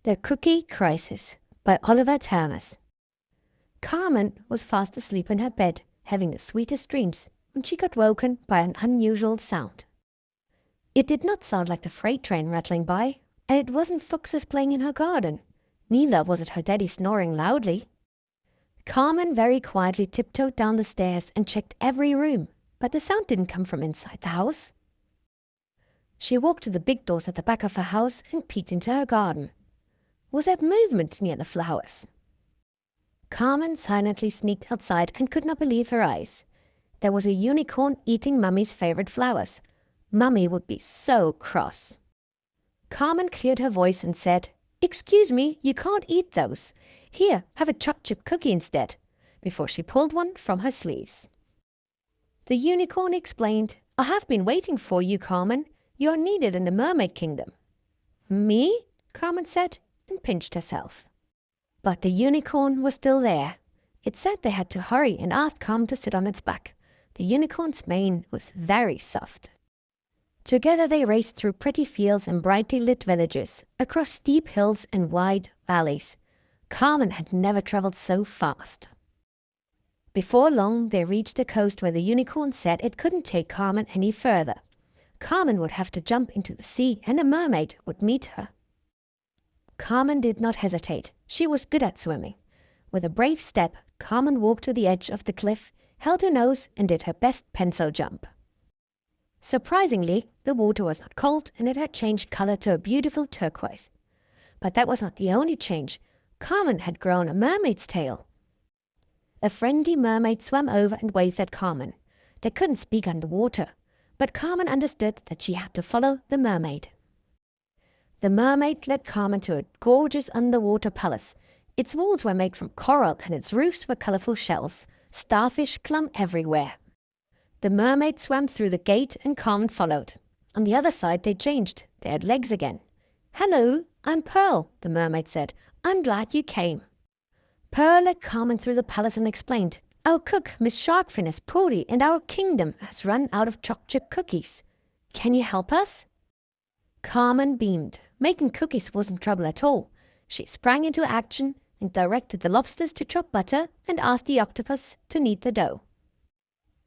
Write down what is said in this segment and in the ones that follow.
The Cookie Crisis by Oliver Thomas. Carmen was fast asleep in her bed, having the sweetest dreams, when she got woken by an unusual sound. It did not sound like the freight train rattling by, and it wasn't foxes playing in her garden. Neither was it her daddy snoring loudly. Carmen very quietly tiptoed down the stairs and checked every room, but the sound didn't come from inside the house. She walked to the big doors at the back of her house and peeked into her garden. Was there movement near the flowers? Carmen silently sneaked outside and could not believe her eyes. There was a unicorn eating Mummy's favorite flowers. Mummy would be so cross. Carmen cleared her voice and said, "Excuse me, you can't eat those. Here, have a chocolate chip cookie instead," before she pulled one from her sleeves. The unicorn explained, "I have been waiting for you, Carmen. You are needed in the Mermaid Kingdom." "Me?" Carmen said, and pinched herself. But the unicorn was still there. It said they had to hurry and asked Carmen to sit on its back. The unicorn's mane was very soft. Together they raced through pretty fields and brightly lit villages, across steep hills and wide valleys. Carmen had never traveled so fast. Before long, they reached the coast where the unicorn said it couldn't take Carmen any further. Carmen would have to jump into the sea and a mermaid would meet her. Carmen did not hesitate. She was good at swimming. With a brave step, Carmen walked to the edge of the cliff, held her nose, and did her best pencil jump. Surprisingly, the water was not cold and it had changed color to a beautiful turquoise. But that was not the only change. Carmen had grown a mermaid's tail. A friendly mermaid swam over and waved at Carmen. They couldn't speak underwater, but Carmen understood that she had to follow the mermaid. The mermaid led Carmen to a gorgeous underwater palace. Its walls were made from coral and its roofs were colorful shells. Starfish clung everywhere. The mermaid swam through the gate and Carmen followed. On the other side they changed. They had legs again. "Hello, I'm Pearl," the mermaid said. "I'm glad you came." Pearl led Carmen through the palace and explained, "Our cook, Miss Sharkfin, is poorly and our kingdom has run out of chocolate chip cookies. Can you help us?" Carmen beamed. Making cookies wasn't trouble at all. She sprang into action and directed the lobsters to chop butter and asked the octopus to knead the dough.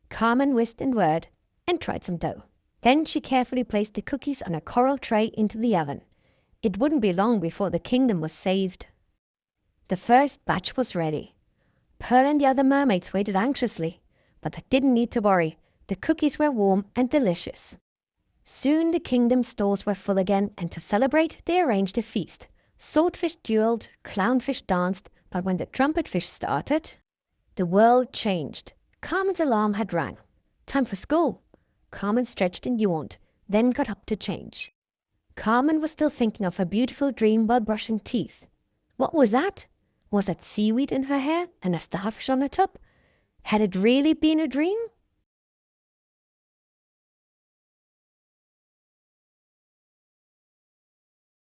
Carmen whisked and whirred and tried some dough. Then she carefully placed the cookies on a coral tray into the oven. It wouldn't be long before the kingdom was saved. The first batch was ready. Pearl and the other mermaids waited anxiously, but they didn't need to worry. The cookies were warm and delicious. Soon the kingdom's stores were full again, and to celebrate, they arranged a feast. Swordfish dueled, clownfish danced, but when the trumpetfish started, the world changed. Carmen's alarm had rang. Time for school. Carmen stretched and yawned, then got up to change. Carmen was still thinking of her beautiful dream while brushing teeth. What was that? Was that seaweed in her hair and a starfish on her top? Had it really been a dream?